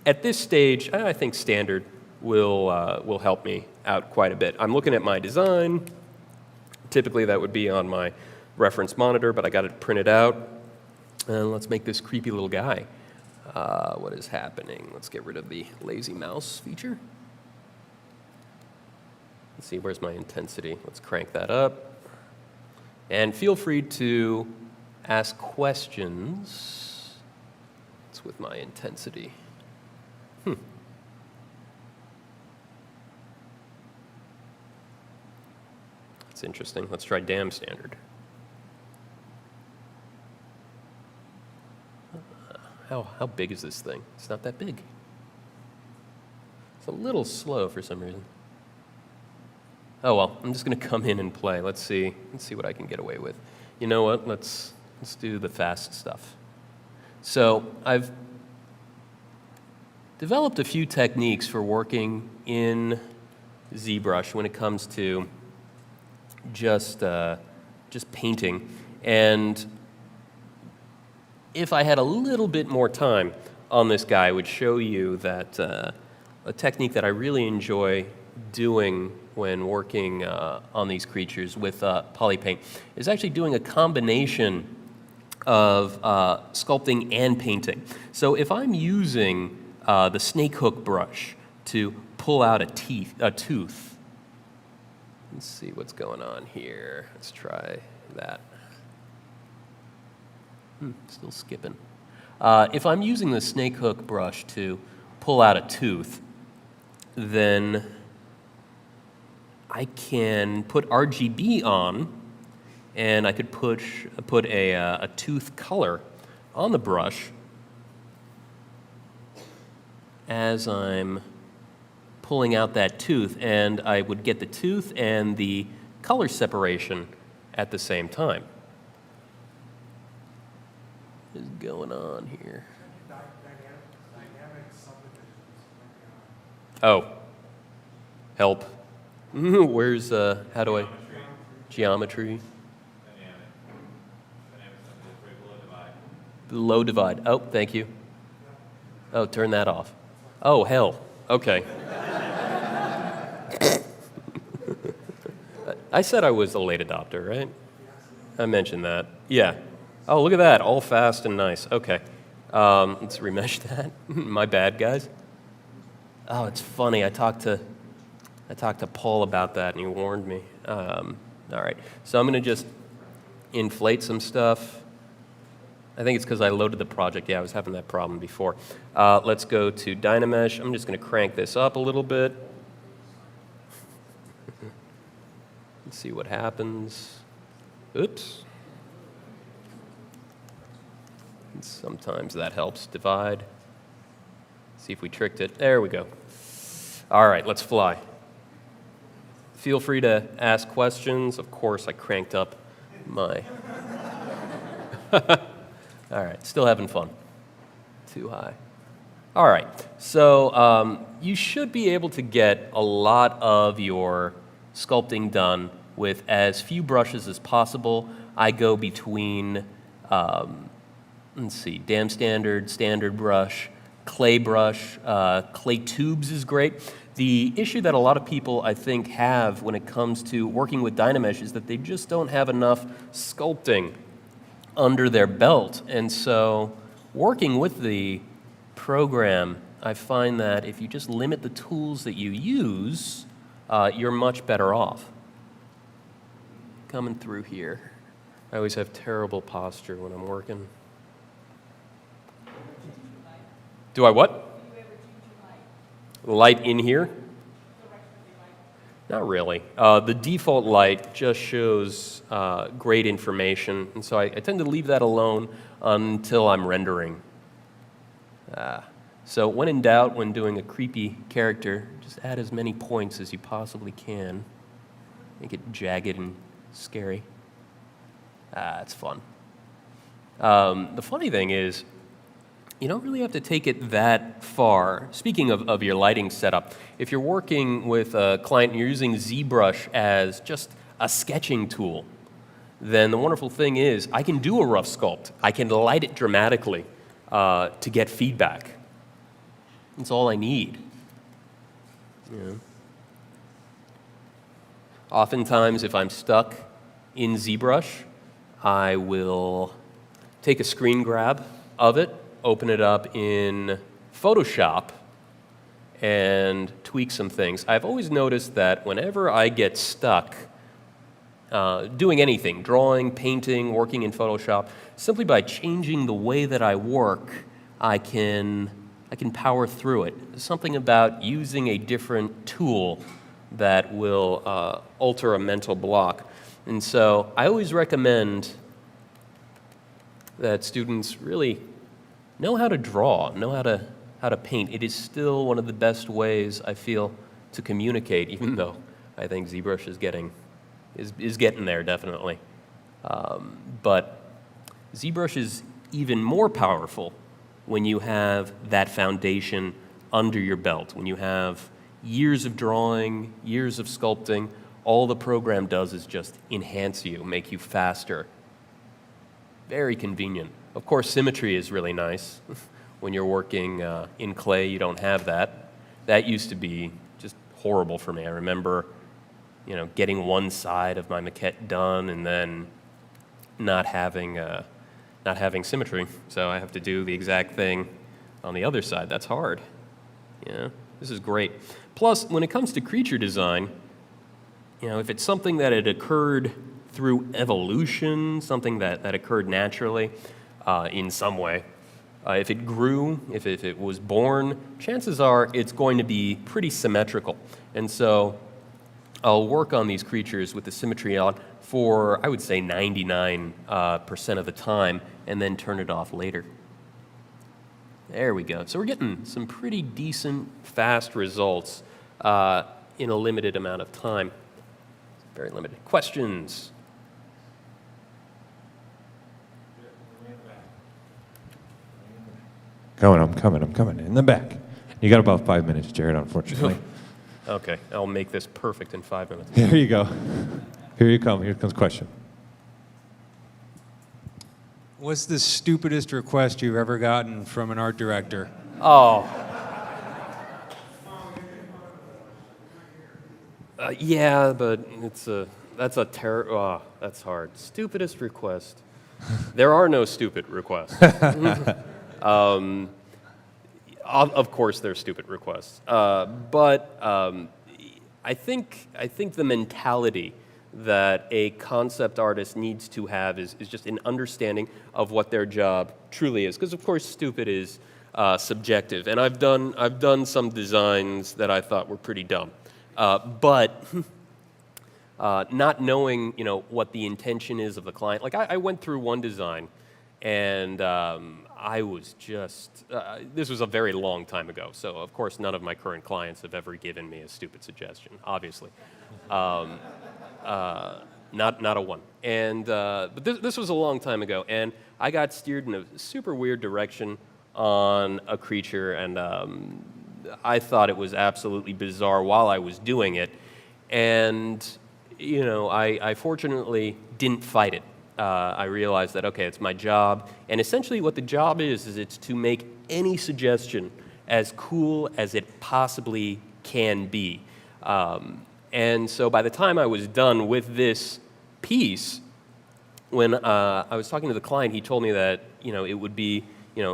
at this stage, I think standard will help me out quite a bit. I'm looking at my design. Typically, that would be on my reference monitor, but I got it printed out. And let's make this creepy little guy. What is happening? Let's get rid of the lazy mouse feature. Let's see, where's my intensity? Let's crank that up. And feel free to ask questions. What's with my intensity? That's interesting. Let's try damn standard. How big is this thing? It's not that big. It's a little slow for some reason. Oh well, I'm just going to come in and play. Let's see what I can get away with. You know what? Let's do the fast stuff. So I've developed a few techniques for working in ZBrush when it comes to just painting. And if I had a little bit more time on this guy, I would show you that a technique that I really enjoy doing when working on these creatures with polypaint is actually doing a combination of sculpting and painting. So if I'm using the snake hook brush to pull out a tooth, let's see what's going on here. Let's try that. Still skipping. If I'm using the snake hook brush to pull out a tooth, then I can put RGB on, and I could put a tooth color on the brush as I'm pulling out that tooth, and I would get the tooth and the color separation at the same time. What is going on here? Oh, help. Where's, how do I? Geometry. Below divide. Oh, thank you. Oh, turn that off. Oh, hell. Okay. I said I was a late adopter, right? I mentioned that. Yeah. Oh, look at that. All fast and nice. Okay. Let's remesh that. My bad, guys. Oh, it's funny. I talked to Paul about that, and he warned me. All right. So I'm going to just inflate some stuff. I think it's because I loaded the project. Yeah, I was having that problem before. Let's go to Dynamesh. I'm just going to crank this up a little bit. Let's see what happens. Oops. And sometimes that helps. Divide. See if we tricked it. There we go. All right, let's fly. Feel free to ask questions. Of course, I cranked up my... All right, still having fun. Too high. All right, so you should be able to get a lot of your sculpting done with as few brushes as possible. I go between, let's see, damn standard, standard brush, clay brush. Clay tubes is great. The issue that a lot of people, I think, have when it comes to working with Dynamesh is that they just don't have enough sculpting under their belt. And so working with the program, I find that if you just limit the tools that you use, you're much better off. Coming through here. I always have terrible posture when I'm working. Do I what? Light in here? Not really. The default light just shows great information, and so I tend to leave that alone until I'm rendering. So when in doubt, when doing a creepy character, just add as many points as you possibly can. Make it jagged and scary. It's fun. The funny thing is, you don't really have to take it that far. Speaking of your lighting setup, if you're working with a client and you're using ZBrush as just a sketching tool, then the wonderful thing is I can do a rough sculpt. I can light it dramatically to get feedback. That's all I need. Yeah. Oftentimes, if I'm stuck in ZBrush, I will take a screen grab of it, open it up in Photoshop, and tweak some things. I've always noticed that whenever I get stuck doing anything, drawing, painting, working in Photoshop, simply by changing the way that I work, I can power through it. There's something about using a different tool that will alter a mental block. And so I always recommend that students really know how to draw, know how to paint. It is still one of the best ways, I feel, to communicate, even though I think ZBrush is getting there, definitely. But ZBrush is even more powerful when you have that foundation under your belt, when you have years of drawing, years of sculpting. All the program does is just enhance you, make you faster. Very convenient. Of course, symmetry is really nice. When you're working in clay, you don't have that. That used to be just horrible for me. I remember, getting one side of my maquette done and then not having symmetry. So I have to do the exact thing on the other side. That's hard. Yeah, this is great. Plus, when it comes to creature design, if it's something that had occurred through evolution, something that occurred naturally in some way, if it grew, if it was born, chances are it's going to be pretty symmetrical. And so I'll work on these creatures with the symmetry on for, I would say, 99% of the time, and then turn it off later. There we go. So we're getting some pretty decent, fast results in a limited amount of time. Very limited. Questions? I'm coming. In the back. You got about 5 minutes, Jared, unfortunately. Okay, I'll make this perfect in 5 minutes. Here you go. Here you come. Here comes the question. What's the stupidest request you've ever gotten from an art director? Oh. Yeah, but that's hard. Stupidest request. There are no stupid requests. Of course, there's stupid requests, but I think the mentality that a concept artist needs to have is just an understanding of what their job truly is. Because of course, stupid is subjective, and I've done some designs that I thought were pretty dumb, but not knowing what the intention is of the client. Like I went through one design, and I was just, this was a very long time ago, so of course none of my current clients have ever given me a stupid suggestion, obviously. Not a one. And, but this was a long time ago, and I got steered in a super weird direction on a creature, and I thought it was absolutely bizarre while I was doing it, and, I fortunately didn't fight it. I realized that, okay, it's my job, and essentially what the job is it's to make any suggestion as cool as it possibly can be. And so by the time I was done with this piece, when I was talking to the client, he told me that, it would be,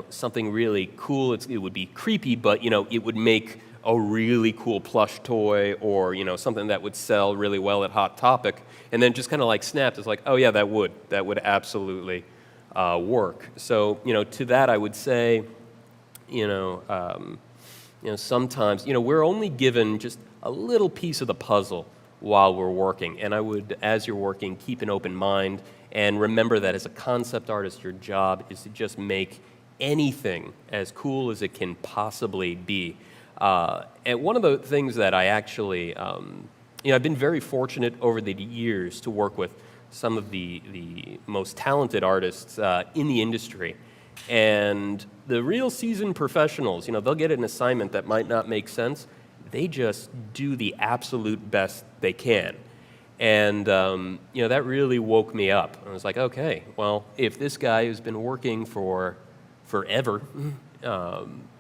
something really cool. It would be creepy, but, it would make a really cool plush toy or, something that would sell really well at Hot Topic. And then just kind of like snapped. It's like, oh yeah, that would absolutely work. So, to that I would say, sometimes, we're only given just a little piece of the puzzle while we're working. And I would, as you're working, keep an open mind and remember that as a concept artist, your job is to just make anything as cool as it can possibly be. And one of the things that I actually, I've been very fortunate over the years to work with some of the most talented artists in the industry. And the real seasoned professionals, they'll get an assignment that might not make sense. They just do the absolute best they can. And, that really woke me up. I was like, okay, well, if this guy who's been working for forever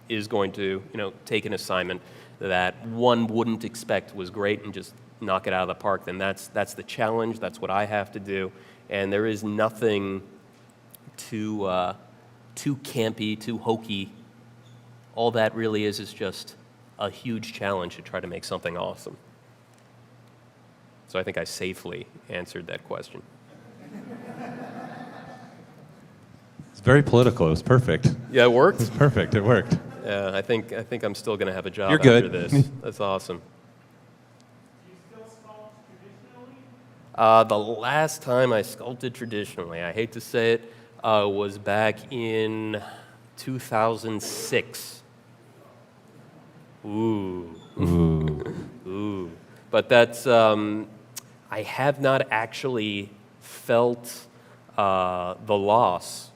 is going to, take an assignment that one wouldn't expect was great and just knock it out of the park, then that's the challenge. That's what I have to do. And there is nothing too campy, too hokey. All that really is just a huge challenge to try to make something awesome. So I think I safely answered that question. It's very political. It was perfect. Yeah, it worked? It's perfect. It worked. Yeah, I think I'm still going to have a job You're after good. this. That's awesome. The last time I sculpted traditionally, I hate to say it, was back in 2006. Ooh. Ooh. But that's, I have not actually felt the loss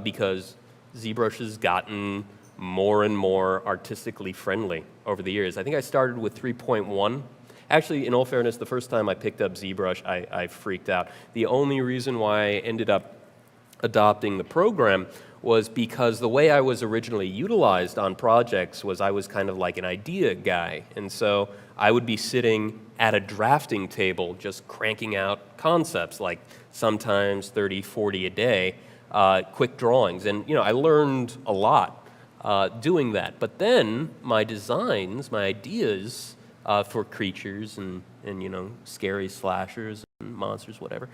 because ZBrush has gotten more and more artistically friendly over the years. I think I started with 3.1. Actually, in all fairness, the first time I picked up ZBrush, I freaked out. The only reason why I ended up adopting the program was because the way I was originally utilized on projects was I was kind of like an idea guy. And so I would be sitting at a drafting table just cranking out concepts, like sometimes 30, 40 a day, quick drawings. And I learned a lot doing that. But then my designs, my ideas for creatures and scary slashers and monsters, whatever,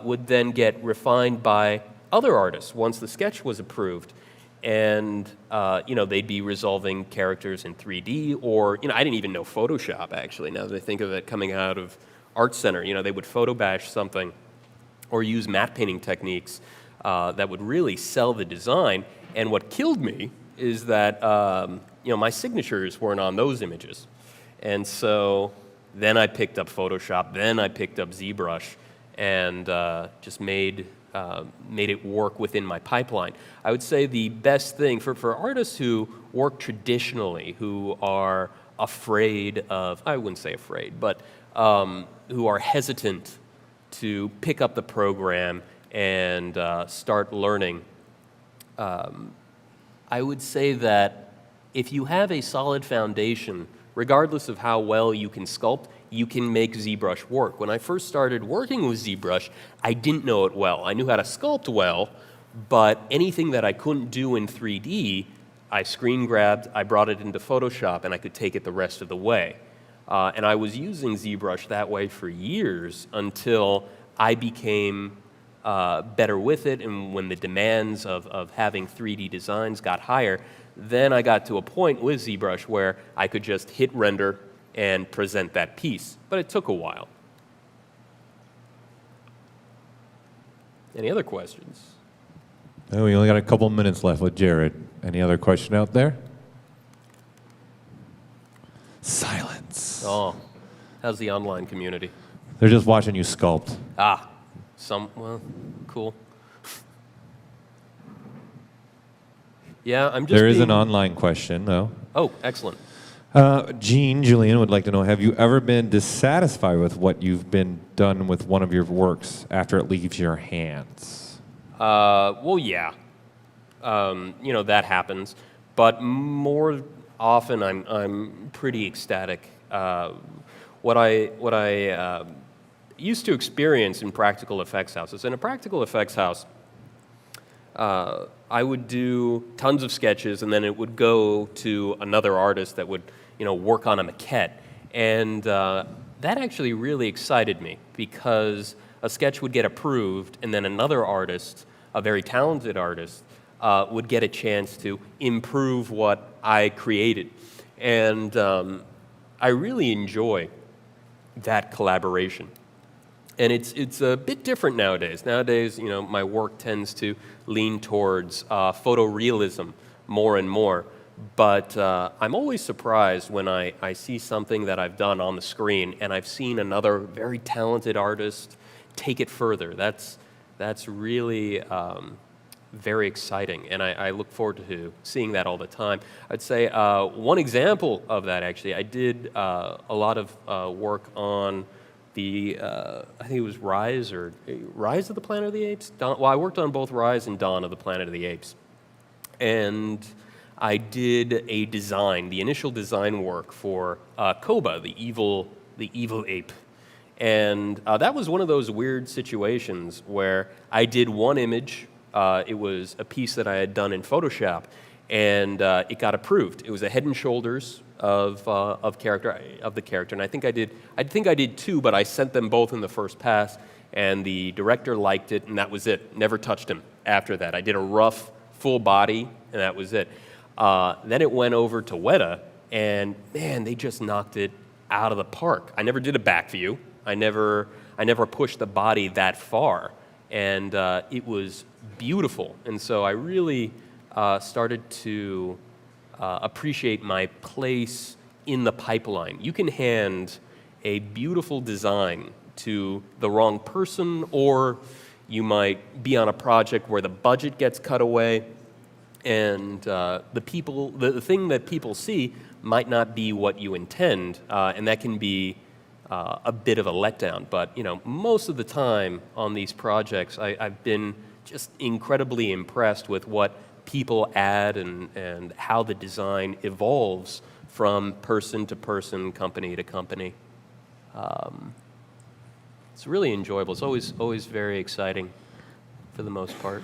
would then get refined by other artists once the sketch was approved. And, they'd be resolving characters in 3D or, I didn't even know Photoshop, actually, now that I think of it coming out of Art Center. They would photo bash something or use matte painting techniques that would really sell the design. And what killed me is that, my signatures weren't on those images. And so then I picked up Photoshop, then I picked up ZBrush, and just made it work within my pipeline. I would say the best thing for artists who work traditionally, who are afraid of, I wouldn't say afraid, but who are hesitant to pick up the program and start learning, I would say that if you have a solid foundation, regardless of how well you can sculpt, you can make ZBrush work. When I first started working with ZBrush, I didn't know it well. I knew how to sculpt well, but anything that I couldn't do in 3D, I screen grabbed, I brought it into Photoshop, and I could take it the rest of the way. And I was using ZBrush that way for years until I became better with it, and when the demands of having 3D designs got higher, then I got to a point with ZBrush where I could just hit render and present that piece. But it took a while. Any other questions? Oh, we only got a couple minutes left with Jared. Any other question out there? Silence. Oh, how's the online community? They're just watching you sculpt. Well, cool. Yeah, I'm just There is being... an online question, though. Oh, excellent. Julian would like to know, have you ever been dissatisfied with what you've been done with one of your works after it leaves your hands? Well, yeah. That happens. But more often, I'm pretty ecstatic. What I used to experience in practical effects houses. In a practical effects house, I would do tons of sketches, and then it would go to another artist that would, work on a maquette. And that actually really excited me because a sketch would get approved, and then another artist, a very talented artist, would get a chance to improve what I created. And I really enjoy that collaboration. And it's a bit different nowadays. Nowadays, my work tends to lean towards photorealism more and more. But I'm always surprised when I see something that I've done on the screen and I've seen another very talented artist take it further. That's really very exciting, and I look forward to seeing that all the time. I'd say one example of that, actually, I did a lot of work on the, I think it was Rise of the Planet of the Apes? I worked on both Rise and Dawn of the Planet of the Apes. And I did a design, the initial design work for Koba, the evil ape. And that was one of those weird situations where I did one image It was a piece that I had done in Photoshop, and it got approved. It was a Head and Shoulders of the character, and I think I did 2, but I sent them both in the first pass, and the director liked it, and that was it. Never touched him after that. I did a rough full body, and that was it. Then it went over to Weta, and man, they just knocked it out of the park. I never did a back view. I never pushed the body that far, and it was beautiful. And so I really started to appreciate my place in the pipeline. You can hand a beautiful design to the wrong person, or you might be on a project where the budget gets cut away, and the thing that people see might not be what you intend, and that can be a bit of a letdown. But most of the time on these projects, I've been just incredibly impressed with what people add and how the design evolves from person to person, company to company. It's really enjoyable. It's always very exciting for the most part.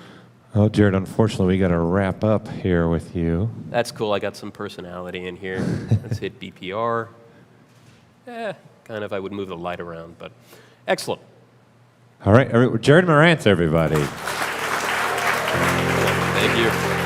Oh, Jared, unfortunately, we got to wrap up here with you. That's cool. I got some personality in here. Let's hit BPR. Kind of, I would move the light around, but excellent. All right, Jared Marantz, everybody. Thank you.